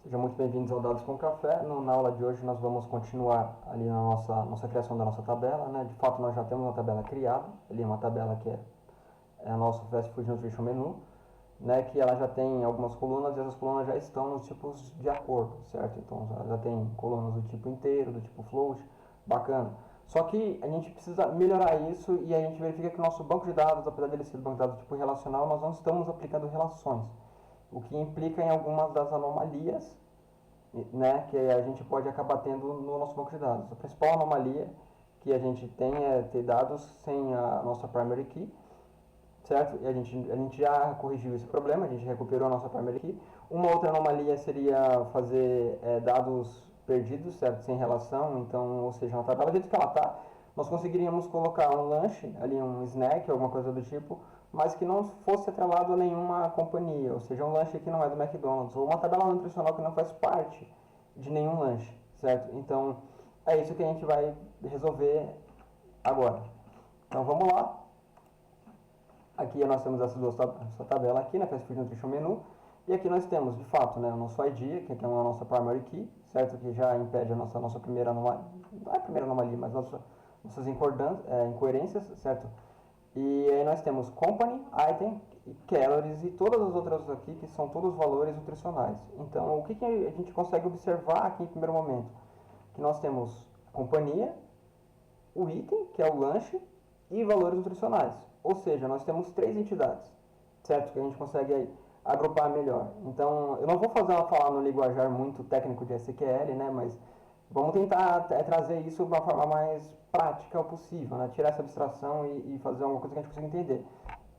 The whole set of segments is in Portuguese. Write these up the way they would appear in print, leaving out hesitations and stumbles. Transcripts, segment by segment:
Sejam muito bem-vindos ao Dados com Café. Na aula de hoje nós vamos continuar ali na nossa criação da nossa tabela, né? De fato nós já temos uma tabela criada, ali uma tabela que é a nossa Fast Food Nutrition Menu, né? Que ela já tem algumas colunas e essas colunas já estão nos tipos de acordo, certo? Então já tem colunas do tipo inteiro, do tipo float, bacana. Só que a gente precisa melhorar isso e a gente verifica que o nosso banco de dados, apesar dele ser banco de dados tipo relacional, nós não estamos aplicando relações, o que implica em algumas das anomalias, né, que a gente pode acabar tendo no nosso banco de dados. A principal anomalia que a gente tem é ter dados sem a nossa primary key, certo? E a gente já corrigiu esse problema, a gente recuperou a nossa primary key. Uma outra anomalia seria fazer dados perdidos, certo? Sem relação, então, ou seja, na tabela do jeito que ela está, nós conseguiríamos colocar um lanche, ali um snack, alguma coisa do tipo, mas que não fosse atrelado a nenhuma companhia, ou seja, um lanche que não é do McDonald's, ou uma tabela nutricional que não faz parte de nenhum lanche, certo? Então, é isso que a gente vai resolver agora. Então, vamos lá. Aqui nós temos essa tabela aqui, né, Fast Food Nutrition Menu, e aqui nós temos, de fato, né, o nosso ID, que é a nossa primary key, certo? Que já impede a nossa primeira anomalia, não é a primeira anomalia, mas nossas incoerências, certo? E aí nós temos company, item, calories e todas as outras aqui que são todos valores nutricionais. Então, o que a gente consegue observar aqui em primeiro momento? Que nós temos companhia, o item, que é o lanche, e valores nutricionais. Ou seja, nós temos três entidades, certo? Que a gente consegue aí agrupar melhor. Então, eu não vou falar no linguajar muito técnico de SQL, né? Mas vamos tentar trazer isso de uma forma mais prática possível, né? Tirar essa abstração e fazer alguma coisa que a gente consiga entender.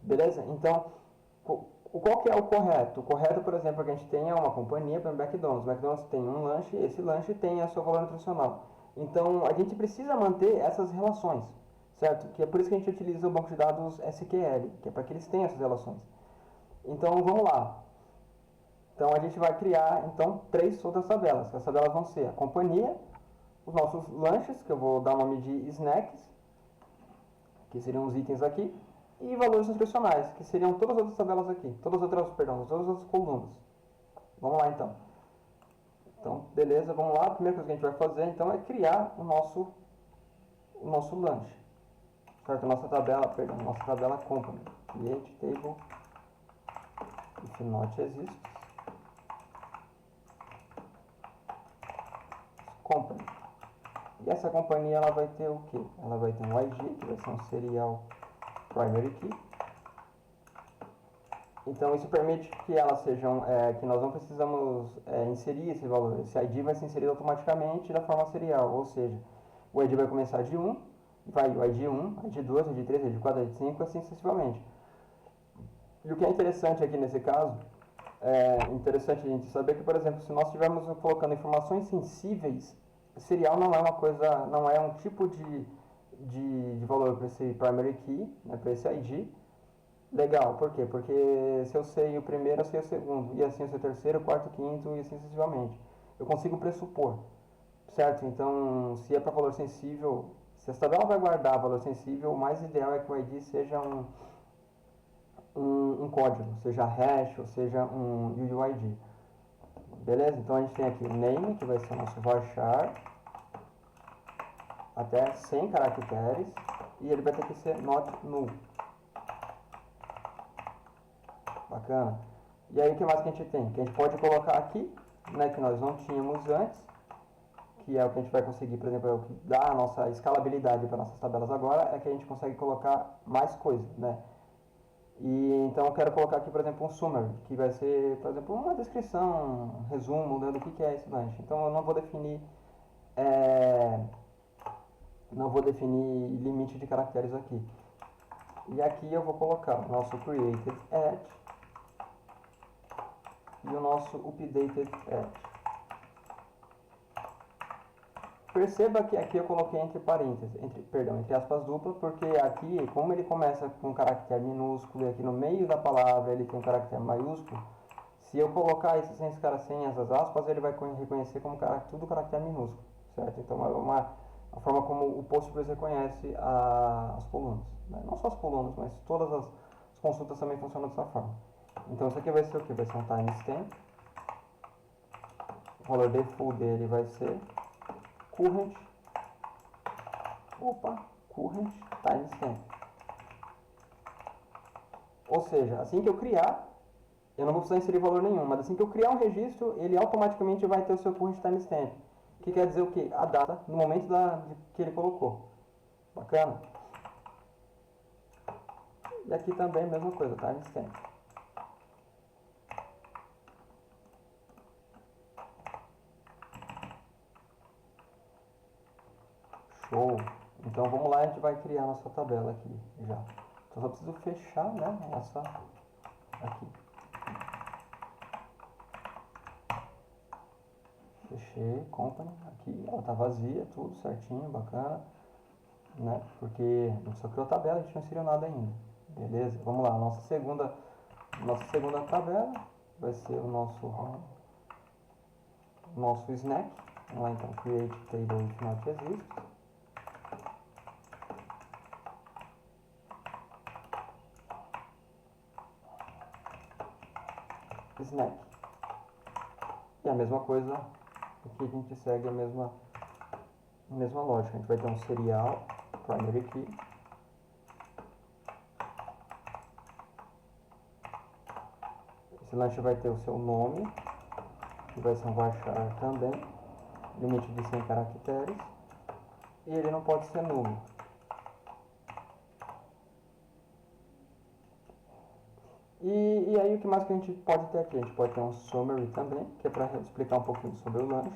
Beleza? Então, qual que é o correto? O correto, por exemplo, é que a gente tenha uma companhia, por exemplo, McDonald's. O McDonald's tem um lanche, esse lanche tem o seu valor nutricional. Então, a gente precisa manter essas relações, certo? Que é por isso que a gente utiliza o banco de dados SQL, que é para que eles tenham essas relações. Então, vamos lá. Então, a gente vai criar, então, três outras tabelas. As tabelas vão ser a companhia, os nossos lanches, que eu vou dar o nome de snacks, que seriam os itens aqui, e valores nutricionais, que seriam todas as outras tabelas aqui, todas as outras colunas. Vamos lá então. Então, beleza, vamos lá. A primeira coisa que a gente vai fazer então é criar o nosso lanche. Certo? Nossa tabela company. Create table if not exists. Company. E essa companhia ela vai ter o que? Ela vai ter um ID, que vai ser um serial primary key. Então isso permite que elas sejam, que nós não precisamos inserir esse valor. Esse ID vai ser inserido automaticamente da forma serial, ou seja, o ID vai começar de 1, vai o ID 1, ID 2, ID 3, ID 4, ID 5, assim sucessivamente. E o que é interessante aqui nesse caso, é interessante a gente saber que, por exemplo, se nós estivermos colocando informações sensíveis, serial não é uma coisa, não é um tipo de valor para esse primary key, né, para esse ID. Legal, por quê? Porque se eu sei o primeiro, eu sei o segundo, e assim eu sei o terceiro, o quarto, o quinto, e assim sucessivamente. Eu consigo pressupor, certo? Então, se é para valor sensível, se a tabela vai guardar valor sensível, o mais ideal é que o ID seja um código, seja hash ou seja um UUID. Beleza? Então a gente tem aqui o name, que vai ser o nosso varchar, até 100 caracteres, e ele vai ter que ser not null. Bacana. E aí o que mais que a gente tem? Que a gente pode colocar aqui, né, que nós não tínhamos antes, que é o que a gente vai conseguir, por exemplo, é o que dá a nossa escalabilidade para nossas tabelas agora, é que a gente consegue colocar mais coisas, né? E então eu quero colocar aqui, por exemplo, um summary, que vai ser, por exemplo, uma descrição, um resumo, né, do que é esse lanche. Então eu é, não vou definir limite de caracteres aqui. E aqui eu vou colocar o nosso created at e o nosso updated at. Perceba que aqui eu coloquei entre parênteses, entre aspas duplas, porque aqui, como ele começa com um caractere minúsculo e aqui no meio da palavra ele tem um caractere maiúsculo, se eu colocar isso sem essas aspas, ele vai reconhecer como tudo caractere minúsculo, certo? Então é a forma como o Postgres reconhece as colunas, né? Não só as colunas, mas todas as consultas também funcionam dessa forma. Então isso aqui vai ser o que? Vai ser um timestamp. O valor default dele vai ser current, current timestamp. Ou seja, assim que eu criar, eu não vou precisar inserir valor nenhum, mas assim que eu criar um registro, ele automaticamente vai ter o seu current timestamp. Que quer dizer o quê? A data no momento que ele colocou. Bacana? E aqui também a mesma coisa, timestamp. Show! Então vamos lá, a gente vai criar nossa tabela aqui já. Então só preciso fechar, né, essa aqui. Fechei, company, aqui, ela tá vazia, tudo certinho, bacana, né, porque a gente só criou a tabela, a gente não inseriu nada ainda. Beleza? Vamos lá, nossa segunda tabela vai ser o nosso snack. Vamos lá então, create table if not exists. Snack. E a mesma coisa, aqui a gente segue a mesma lógica. A gente vai ter um serial, primary key. Esse lanche vai ter o seu nome, que vai ser um varchar também, limite de 100 caracteres, e ele não pode ser nulo. E aí o que mais que a gente pode ter aqui? A gente pode ter um summary também, que é para explicar um pouquinho sobre o lanche.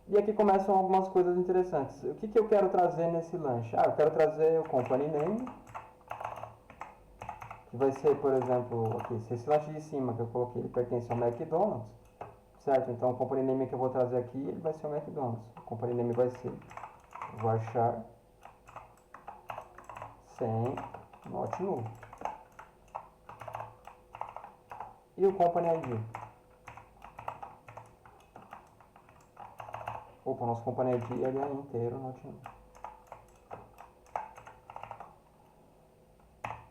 E aqui começam algumas coisas interessantes. O que eu quero trazer nesse lanche? Eu quero trazer o company name, que vai ser, por exemplo, aqui, se esse lanche de cima que eu coloquei, ele pertence ao McDonald's, certo? Então o company name que eu vou trazer aqui, ele vai ser o McDonald's. O company name vai ser varchar sem not null. E o company ID? Opa, o nosso company ID ele é inteiro, not null.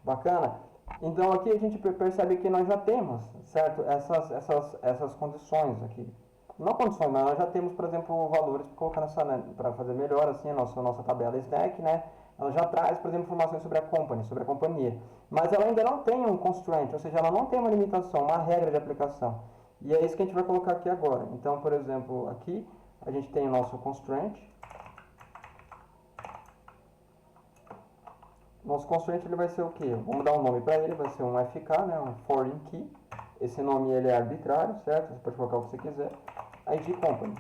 Bacana? Então aqui a gente percebe que nós já temos, certo? Essas condições aqui. Não condições, mas nós já temos, por exemplo, valores para colocar nessa, né, para fazer melhor assim a nossa tabela stack, né? Ela já traz, por exemplo, informações sobre a company, sobre a companhia. Mas ela ainda não tem um constraint, ou seja, ela não tem uma limitação, uma regra de aplicação. E é isso que a gente vai colocar aqui agora. Então, por exemplo, aqui a gente tem o nosso constraint. Nosso constraint ele vai ser o quê? Vamos dar um nome para ele, vai ser um FK, né, um foreign key. Esse nome ele é arbitrário, certo? Você pode colocar o que você quiser. ID company,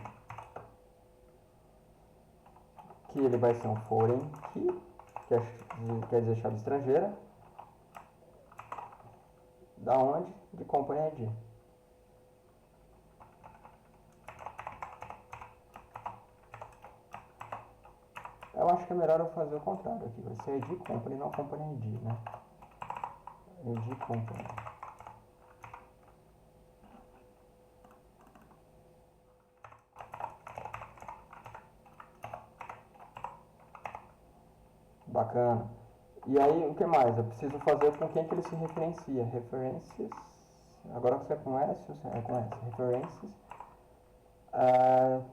que ele vai ser um foreign key, que quer dizer chave estrangeira. Da onde? De company ID. Eu acho que é melhor eu fazer o contrário aqui. Vai ser ID company, não company ID, né? ID company. Bacana. E aí, o que mais? Eu preciso fazer com quem que ele se referencia. References. Agora você é com S, você é com S. References.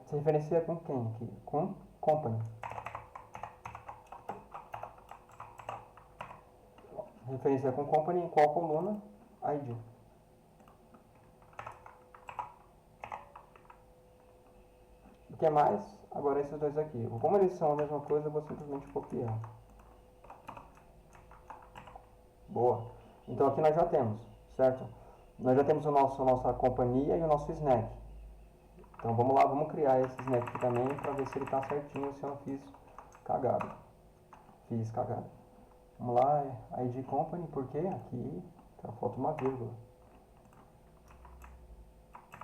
Se referencia com quem aqui? Com company. Referencia com company em qual coluna? ID. O que mais? Agora esses dois aqui. Como eles são a mesma coisa, eu vou simplesmente copiar. Boa. Então aqui nós já temos, certo? Nós já temos a nossa companhia e o nosso snack. Então vamos lá, vamos criar esse snack aqui também para ver se ele está certinho, se eu não fiz cagada. Fiz cagada. Vamos lá, ID company, porque aqui falta uma vírgula.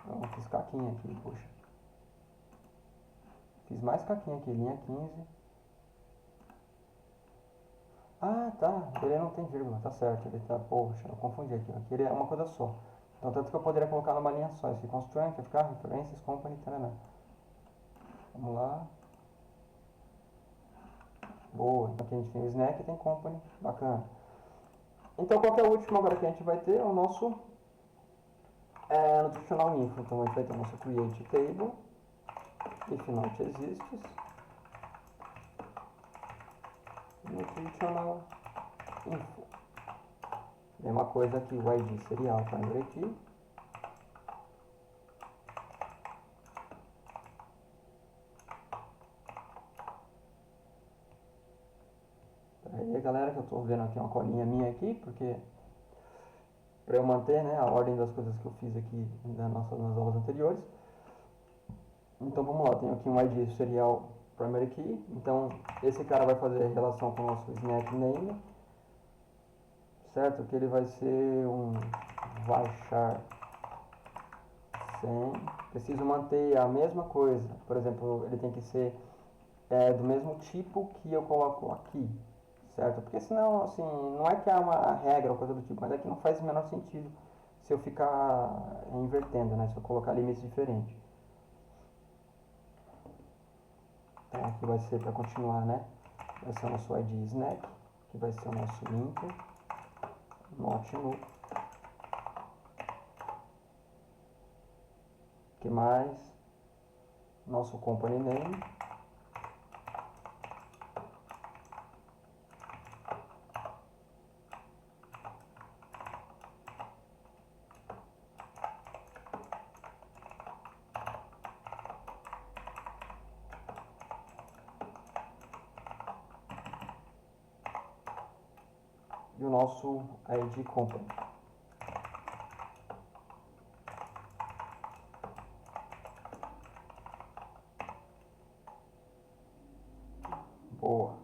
Não, fiz caquinha aqui, poxa. Fiz mais caquinha aqui, linha 15. Ah, tá, ele não tem vírgula, tá certo, ele tá, poxa, eu confundi aqui, aqui ele é uma coisa só. Então, tanto que eu poderia colocar numa linha só, esse constraint, vai ficar referências, company, tarana. Vamos lá. Boa, então aqui a gente tem o snack e tem company, bacana. Então, qual que é o último agora que a gente vai ter? É o nosso nutritional info. Então a gente vai ter o nosso create table, if not exists, nutritional info. Mesma coisa aqui, o ID serial primary key. Aí galera, que eu estou vendo aqui uma colinha minha aqui, porque para eu manter, né, a ordem das coisas que eu fiz aqui nas aulas anteriores. Então vamos lá, tenho aqui um ID serial primary key. Então esse cara vai fazer relação com o nosso snack name, certo? Que ele vai ser um varchar sem. Preciso manter a mesma coisa. Por exemplo, ele tem que ser do mesmo tipo que eu coloco aqui, certo? Porque senão, assim, não é que há uma regra ou coisa do tipo, mas é que não faz o menor sentido se eu ficar invertendo, né? Se eu colocar limites diferentes. Então aqui vai ser para continuar, né? Vai ser o nosso ID snack, que vai ser o nosso linker, not no. Que mais? Nosso company name. E o nosso ID company. Boa.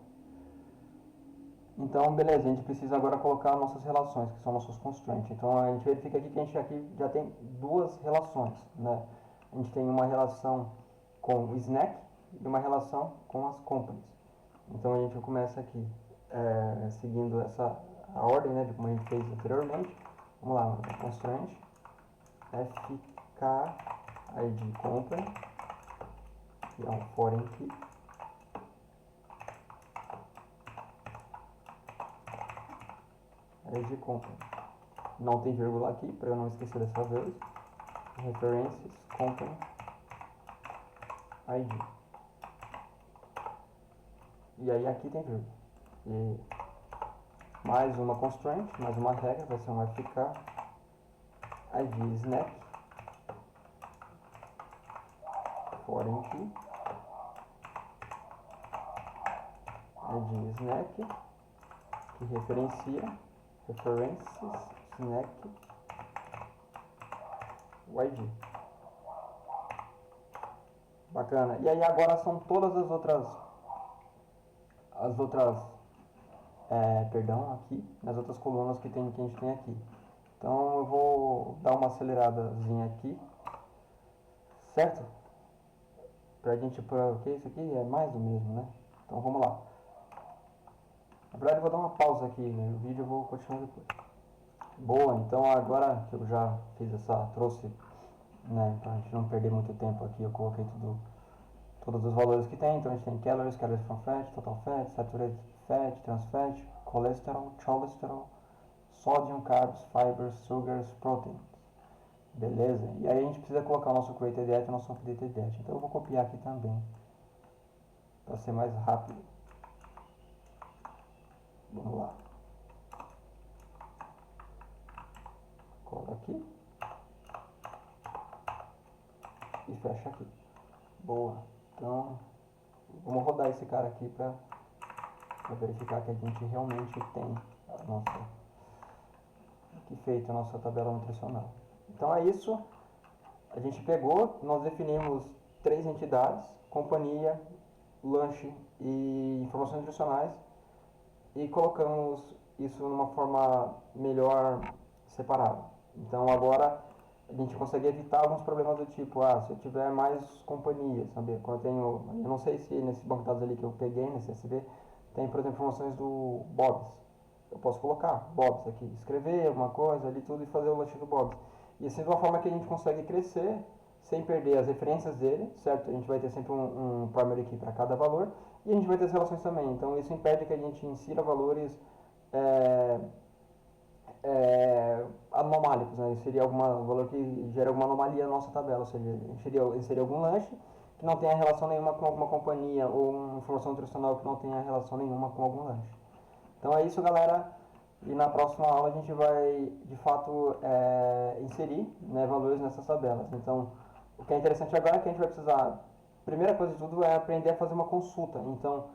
Então, beleza, a gente precisa agora colocar nossas relações, que são nossos constraints. Então, a gente verifica aqui que a gente aqui já tem duas relações, né? A gente tem uma relação com o snack e uma relação com as companies. Então, a gente começa aqui seguindo a ordem, né, de como a gente fez anteriormente. Vamos lá, constraint fk id company, que é um foreign key. ID company. Não tem vírgula aqui, para eu não esquecer dessa vez. References company ID. E aí aqui tem vírgula. E mais uma constraint, mais uma regra, vai ser um fk ID snack foreign key ID snack, que referencia references snack o ID. Bacana. E aí agora são todas as outras perdão, aqui nas outras colunas que a gente tem aqui. Então eu vou dar uma aceleradazinha aqui, certo? Pra gente, porque isso aqui é mais do mesmo, né? Então vamos lá. Na verdade eu vou dar uma pausa aqui no vídeo, eu vou continuar depois. Boa, então agora que eu já fiz trouxe, né, pra gente não perder muito tempo aqui, eu coloquei todos os valores que tem. Então a gente tem calories, calories from fat, total fat, saturated fat, trans fat, cholesterol, cholesterol, sodium, carbs, fibers, sugars, proteins. Beleza? E aí a gente precisa colocar o nosso created diet e o nosso updated diet. Então eu vou copiar aqui também, para ser mais rápido. Vamos lá. Coloca aqui. E fecha aqui. Boa. Então, vamos rodar esse cara aqui para verificar que a gente realmente tem a nossa feita a nossa tabela nutricional. Então é isso. A gente pegou, nós definimos 3 entidades: companhia, lanche e informações nutricionais, e colocamos isso numa forma melhor separada. Então agora a gente consegue evitar alguns problemas do tipo, se eu tiver mais companhias, sabe? Quando eu não sei se nesse banco de dados ali que eu peguei, nesse SB, tem, por exemplo, informações do Bob's. Eu posso colocar Bob's aqui, escrever alguma coisa ali tudo e fazer o lanche do Bob's. E assim, de uma forma que a gente consegue crescer sem perder as referências dele, certo? A gente vai ter sempre um primary key para cada valor e a gente vai ter as relações também. Então isso impede que a gente insira valores anomálicos, né? Seria algum valor que gera alguma anomalia na nossa tabela, ou seja, inserir algum lanche que não tenha relação nenhuma com alguma companhia ou uma informação nutricional que não tenha relação nenhuma com algum lanche. Então é isso, galera. E na próxima aula a gente vai, de fato, inserir, né, valores nessas tabelas. Então, o que é interessante agora é que a gente vai precisar, primeira coisa de tudo é aprender a fazer uma consulta. Então,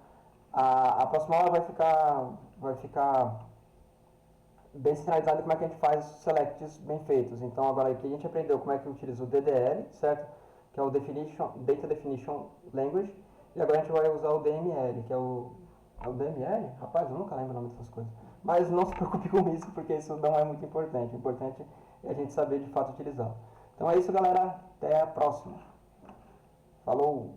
a próxima aula vai ficar bem sinalizado como é que a gente faz selects bem feitos. Então, agora aqui a gente aprendeu como é que utiliza o DDL, certo? Que é o Data Definition Language. E agora a gente vai usar o DML, que é o DML? Rapaz, eu nunca lembro o nome dessas coisas. Mas não se preocupe com isso, porque isso não é muito importante. O importante é a gente saber de fato utilizar. Então é isso, galera. Até a próxima. Falou!